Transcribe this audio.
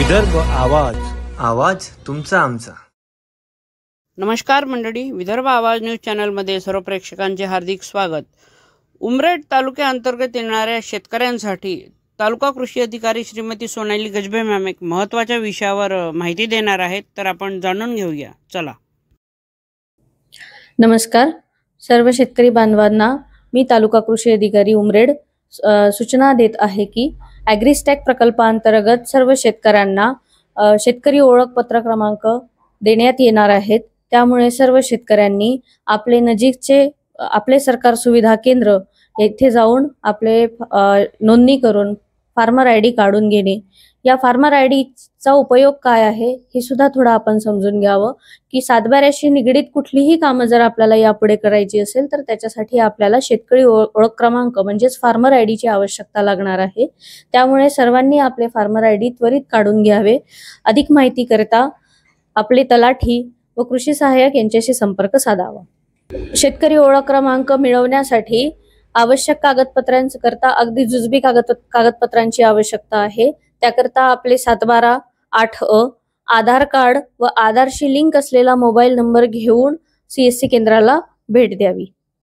विदर्भ आवाज, आवाज तुमचा आमचा. नमस्कार मंडळी, विदर्भ आवाज न्यूज चॅनलमध्ये सर्व प्रेक्षकांचे हार्दिक स्वागत. उमरेड तालुक्याअंतर्गत येणाऱ्या शेतकऱ्यांसाठी तालुका कृषी अधिकारी श्रीमती सोनाली गजबे मॅम एक महत्त्वाच्या विषयावर माहिती देणार आहेत, तर आपण जाणून घेऊया. चला. नमस्कार सर्व शेतकरी बांधवांना मी तालुका कृषी अधिकारी उमरेड सूचना देत आहे की ॲग्रिस्टॅक प्रकल्पाअंतर्गत सर्व शेतकऱ्यांना शेतकरी ओळखपत्र क्रमांक देण्यात येणार आहेत. त्यामुळे सर्व शेतकऱ्यांनी आपले नजीकचे आपले सरकार सुविधा केंद्र येथे जाऊन आपले नोंदणी करून फार्मर आय डी काढून घेणे. या फार्मर आय डीचा उपयोग काय आहे हे सुद्धा थोडं आपण समजून घ्यावं की सातबाऱ्याशी निगडीत कुठलीही कामं जर आपल्याला यापुढे करायची असेल तर त्याच्यासाठी आपल्याला शेतकरी ओळख क्रमांक म्हणजेच फार्मर आय डीची आवश्यकता लागणार आहे. त्यामुळे सर्वांनी आपले फार्मर आय डी त्वरित काढून घ्यावे. अधिक माहिती करता आपले तलाठी व कृषी सहाय्यक यांच्याशी संपर्क साधावा. शेतकरी ओळख क्रमांक मिळवण्यासाठी आवश्यक कागदपत्रांकरता अगदी जुजबी कागदपत्रांची आवश्यकता आहे. त्याकरता आपले 712 8 आधार कार्ड व आधारशी लिंक असलेला मोबाईल नंबर घेऊन CSC केंद्राला भेट द्यावी.